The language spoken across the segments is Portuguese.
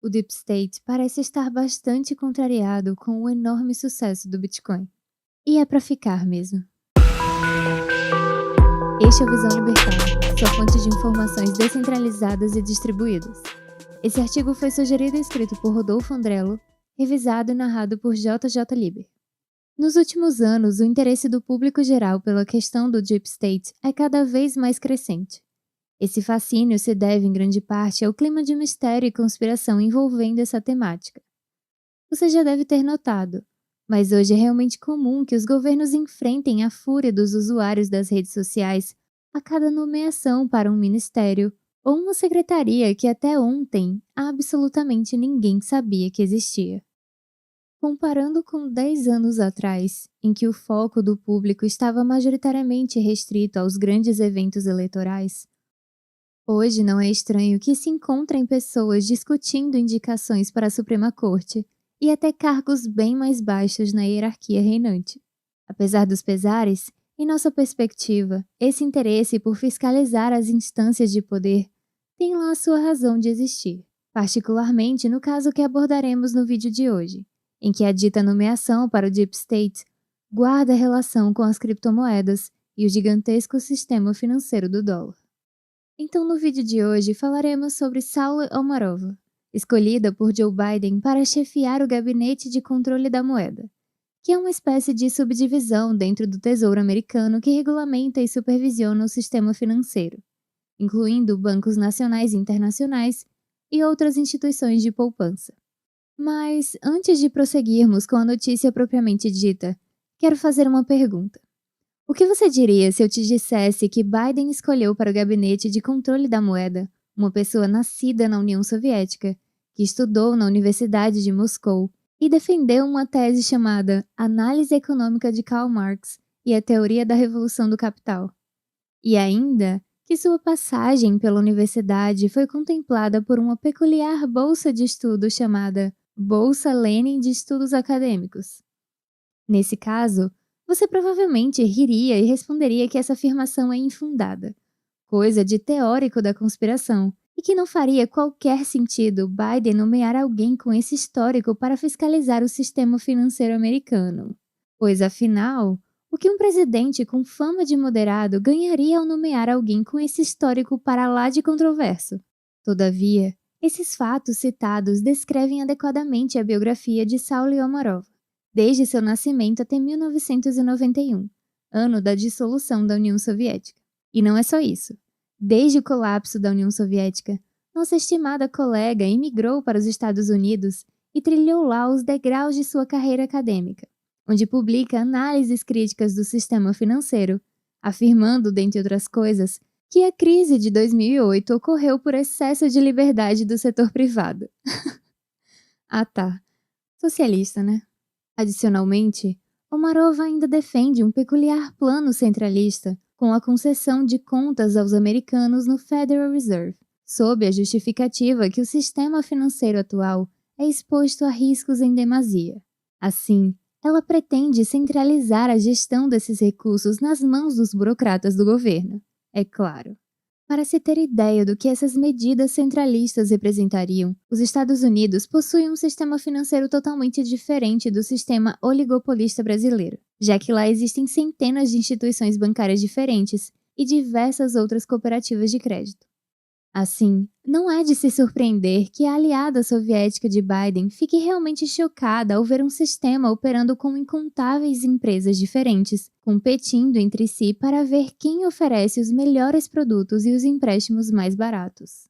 O Deep State parece estar bastante contrariado com o enorme sucesso do Bitcoin. E é pra ficar mesmo. Este é o Visão Libertária, sua fonte de informações descentralizadas e distribuídas. Esse artigo foi sugerido e escrito por Rodolfo Andrello, revisado e narrado por JJ Liber. Nos últimos anos, o interesse do público geral pela questão do Deep State é cada vez mais crescente. Esse fascínio se deve, em grande parte, ao clima de mistério e conspiração envolvendo essa temática. Você já deve ter notado, mas hoje é realmente comum que os governos enfrentem a fúria dos usuários das redes sociais a cada nomeação para um ministério ou uma secretaria que até ontem absolutamente ninguém sabia que existia. Comparando com 10 anos atrás, em que o foco do público estava majoritariamente restrito aos grandes eventos eleitorais, hoje não é estranho que se encontrem pessoas discutindo indicações para a Suprema Corte e até cargos bem mais baixos na hierarquia reinante. Apesar dos pesares, em nossa perspectiva, esse interesse por fiscalizar as instâncias de poder tem lá a sua razão de existir, particularmente no caso que abordaremos no vídeo de hoje, em que a dita nomeação para o Deep State guarda relação com as criptomoedas e o gigantesco sistema financeiro do dólar. Então, no vídeo de hoje, falaremos sobre Saule Omarova, escolhida por Joe Biden para chefiar o Gabinete de Controle da Moeda, que é uma espécie de subdivisão dentro do Tesouro Americano que regulamenta e supervisiona o sistema financeiro, incluindo bancos nacionais e internacionais e outras instituições de poupança. Mas, antes de prosseguirmos com a notícia propriamente dita, quero fazer uma pergunta. O que você diria se eu te dissesse que Biden escolheu para o Gabinete de Controle da Moeda uma pessoa nascida na União Soviética, que estudou na Universidade de Moscou e defendeu uma tese chamada Análise Econômica de Karl Marx e a Teoria da Revolução do Capital? E ainda que sua passagem pela universidade foi contemplada por uma peculiar bolsa de estudo chamada Bolsa Lenin de Estudos Acadêmicos. Nesse caso, você provavelmente riria e responderia que essa afirmação é infundada, coisa de teórico da conspiração, e que não faria qualquer sentido Biden nomear alguém com esse histórico para fiscalizar o sistema financeiro americano. Pois, afinal, o que um presidente com fama de moderado ganharia ao nomear alguém com esse histórico para lá de controverso? Todavia, esses fatos citados descrevem adequadamente a biografia de Saule Omarova, desde seu nascimento até 1991, ano da dissolução da União Soviética. E não é só isso. Desde o colapso da União Soviética, nossa estimada colega imigrou para os Estados Unidos e trilhou lá os degraus de sua carreira acadêmica, onde publica análises críticas do sistema financeiro, afirmando, dentre outras coisas, que a crise de 2008 ocorreu por excesso de liberdade do setor privado. Ah tá, socialista, né? Adicionalmente, Omarova ainda defende um peculiar plano centralista com a concessão de contas aos americanos no Federal Reserve, sob a justificativa que o sistema financeiro atual é exposto a riscos em demasia. Assim, ela pretende centralizar a gestão desses recursos nas mãos dos burocratas do governo, é claro. Para se ter ideia do que essas medidas centralistas representariam, os Estados Unidos possuem um sistema financeiro totalmente diferente do sistema oligopolista brasileiro, já que lá existem centenas de instituições bancárias diferentes e diversas outras cooperativas de crédito. Assim, não é de se surpreender que a aliada soviética de Biden fique realmente chocada ao ver um sistema operando com incontáveis empresas diferentes, competindo entre si para ver quem oferece os melhores produtos e os empréstimos mais baratos.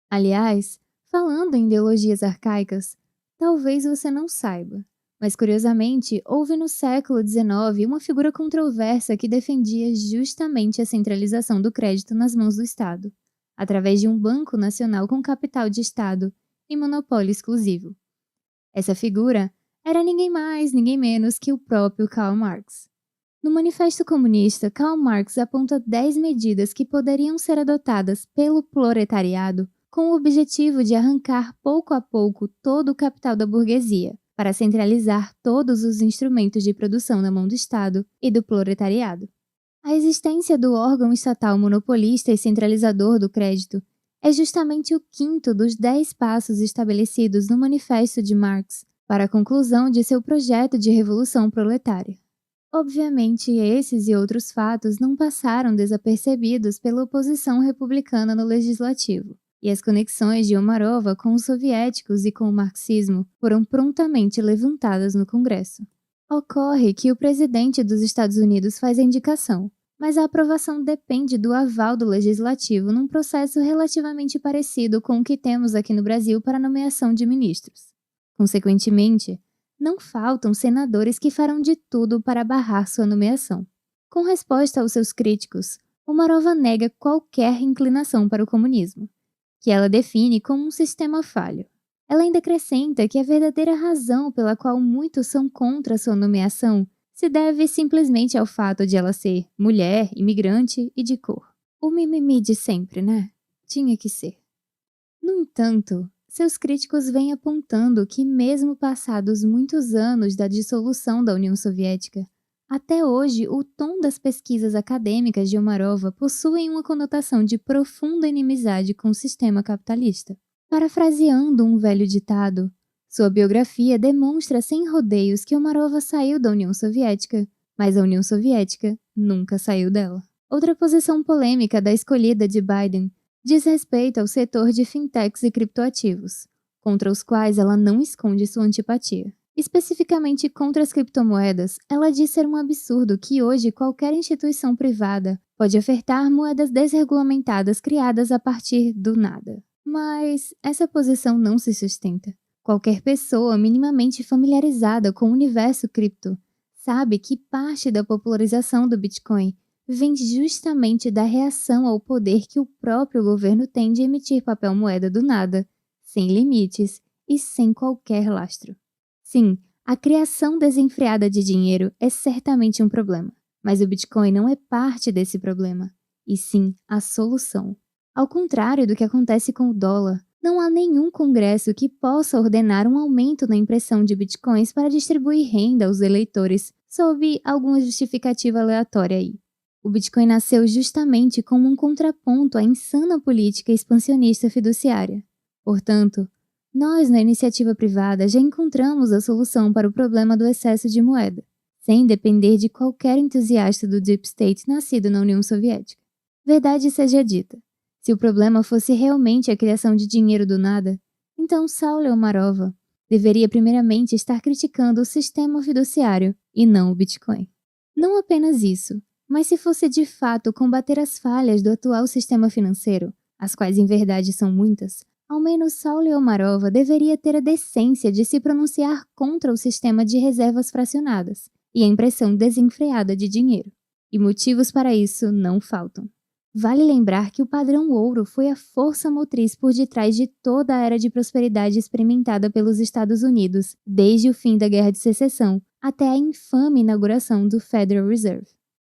Aliás, falando em ideologias arcaicas, talvez você não saiba, mas curiosamente houve no século XIX uma figura controversa que defendia justamente a centralização do crédito nas mãos do Estado, através de um banco nacional com capital de Estado e monopólio exclusivo. Essa figura era ninguém mais, ninguém menos que o próprio Karl Marx. No Manifesto Comunista, Karl Marx aponta 10 medidas que poderiam ser adotadas pelo proletariado com o objetivo de arrancar pouco a pouco todo o capital da burguesia, para centralizar todos os instrumentos de produção na mão do Estado e do proletariado. A existência do órgão estatal monopolista e centralizador do crédito é justamente o quinto dos 10 passos estabelecidos no Manifesto de Marx para a conclusão de seu projeto de revolução proletária. Obviamente, esses e outros fatos não passaram desapercebidos pela oposição republicana no legislativo, e as conexões de Omarova com os soviéticos e com o marxismo foram prontamente levantadas no Congresso. Ocorre que o presidente dos Estados Unidos faz a indicação, mas a aprovação depende do aval do legislativo num processo relativamente parecido com o que temos aqui no Brasil para a nomeação de ministros. Consequentemente, não faltam senadores que farão de tudo para barrar sua nomeação. Com resposta aos seus críticos, Omarova nega qualquer inclinação para o comunismo, que ela define como um sistema falho. Ela ainda acrescenta que a verdadeira razão pela qual muitos são contra sua nomeação se deve simplesmente ao fato de ela ser mulher, imigrante e de cor. O mimimi de sempre, né? Tinha que ser. No entanto, seus críticos vêm apontando que mesmo passados muitos anos da dissolução da União Soviética, até hoje o tom das pesquisas acadêmicas de Omarova possuem uma conotação de profunda inimizade com o sistema capitalista. Parafraseando um velho ditado, sua biografia demonstra sem rodeios que Omarova saiu da União Soviética, mas a União Soviética nunca saiu dela. Outra posição polêmica da escolhida de Biden diz respeito ao setor de fintechs e criptoativos, contra os quais ela não esconde sua antipatia. Especificamente contra as criptomoedas, ela diz ser um absurdo que hoje qualquer instituição privada pode ofertar moedas desregulamentadas criadas a partir do nada. Mas essa posição não se sustenta. Qualquer pessoa minimamente familiarizada com o universo cripto sabe que parte da popularização do Bitcoin vem justamente da reação ao poder que o próprio governo tem de emitir papel moeda do nada, sem limites e sem qualquer lastro. Sim, a criação desenfreada de dinheiro é certamente um problema, mas o Bitcoin não é parte desse problema, e sim a solução. Ao contrário do que acontece com o dólar, não há nenhum congresso que possa ordenar um aumento na impressão de bitcoins para distribuir renda aos eleitores sob alguma justificativa aleatória aí. O Bitcoin nasceu justamente como um contraponto à insana política expansionista fiduciária. Portanto, nós na iniciativa privada já encontramos a solução para o problema do excesso de moeda, sem depender de qualquer entusiasta do Deep State nascido na União Soviética. Verdade seja dita, se o problema fosse realmente a criação de dinheiro do nada, então Saule Omarova deveria primeiramente estar criticando o sistema fiduciário e não o Bitcoin. Não apenas isso, mas se fosse de fato combater as falhas do atual sistema financeiro, as quais em verdade são muitas, ao menos Saule Omarova deveria ter a decência de se pronunciar contra o sistema de reservas fracionadas e a impressão desenfreada de dinheiro. E motivos para isso não faltam. Vale lembrar que o padrão ouro foi a força motriz por detrás de toda a era de prosperidade experimentada pelos Estados Unidos, desde o fim da Guerra de Secessão até a infame inauguração do Federal Reserve.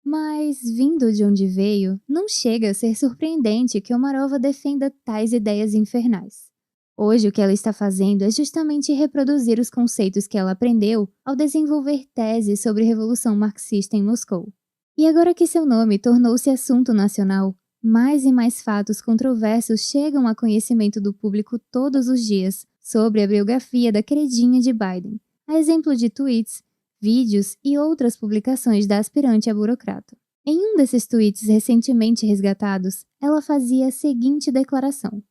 Mas, vindo de onde veio, não chega a ser surpreendente que Omarova defenda tais ideias infernais. Hoje o que ela está fazendo é justamente reproduzir os conceitos que ela aprendeu ao desenvolver teses sobre Revolução Marxista em Moscou. E agora que seu nome tornou-se assunto nacional, mais e mais fatos controversos chegam a conhecimento do público todos os dias sobre a biografia da queridinha de Biden, a exemplo de tweets, vídeos e outras publicações da aspirante a burocrata. Em um desses tweets recentemente resgatados, ela fazia a seguinte declaração: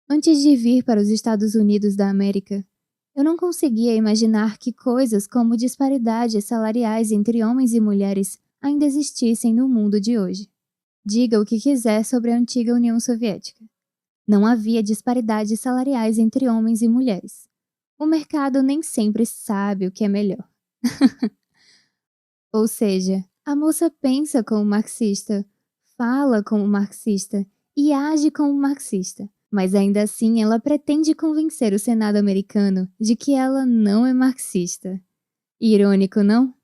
"Antes de vir para os Estados Unidos da América, eu não conseguia imaginar que coisas como disparidades salariais entre homens e mulheres ainda existissem no mundo de hoje. Diga o que quiser sobre a antiga União Soviética. Não havia disparidades salariais entre homens e mulheres. O mercado nem sempre sabe o que é melhor." Ou seja, a moça pensa como marxista, fala como marxista e age como marxista, mas ainda assim ela pretende convencer o Senado americano de que ela não é marxista. Irônico, não?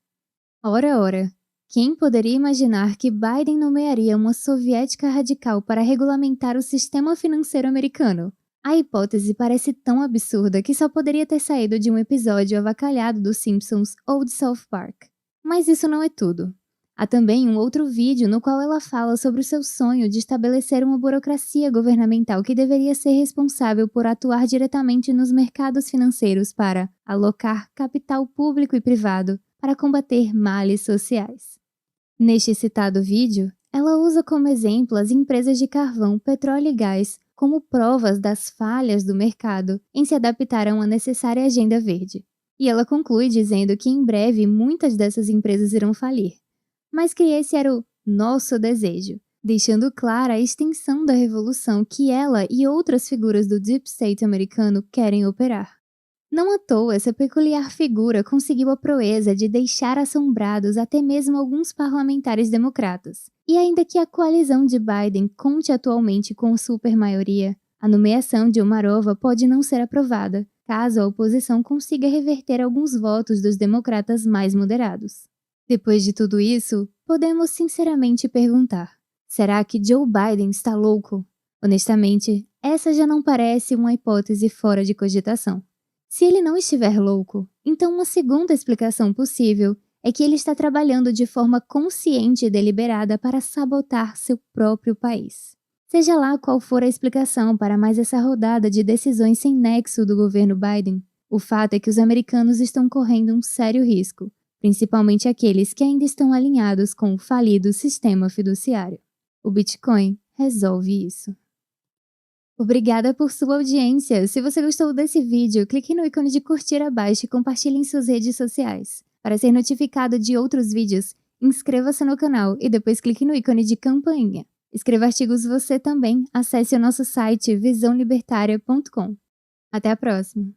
Ora, ora. Quem poderia imaginar que Biden nomearia uma soviética radical para regulamentar o sistema financeiro americano? A hipótese parece tão absurda que só poderia ter saído de um episódio avacalhado dos Simpsons ou de South Park. Mas isso não é tudo. Há também um outro vídeo no qual ela fala sobre o seu sonho de estabelecer uma burocracia governamental que deveria ser responsável por atuar diretamente nos mercados financeiros para alocar capital público e privado para combater males sociais. Neste citado vídeo, ela usa como exemplo as empresas de carvão, petróleo e gás como provas das falhas do mercado em se adaptar a uma necessária agenda verde. E ela conclui dizendo que em breve muitas dessas empresas irão falir, mas que esse era o nosso desejo, deixando clara a extensão da revolução que ela e outras figuras do Deep State americano querem operar. Não à toa, essa peculiar figura conseguiu a proeza de deixar assombrados até mesmo alguns parlamentares democratas. E ainda que a coalizão de Biden conte atualmente com supermaioria, a nomeação de Omarova pode não ser aprovada, caso a oposição consiga reverter alguns votos dos democratas mais moderados. Depois de tudo isso, podemos sinceramente perguntar: será que Joe Biden está louco? Honestamente, essa já não parece uma hipótese fora de cogitação. Se ele não estiver louco, então uma segunda explicação possível é que ele está trabalhando de forma consciente e deliberada para sabotar seu próprio país. Seja lá qual for a explicação para mais essa rodada de decisões sem nexo do governo Biden, o fato é que os americanos estão correndo um sério risco, principalmente aqueles que ainda estão alinhados com o falido sistema fiduciário. O Bitcoin resolve isso. Obrigada por sua audiência. Se você gostou desse vídeo, clique no ícone de curtir abaixo e compartilhe em suas redes sociais. Para ser notificado de outros vídeos, inscreva-se no canal e depois clique no ícone de campainha. Escreva artigos você também. Acesse o nosso site visãolibertaria.com. Até a próxima!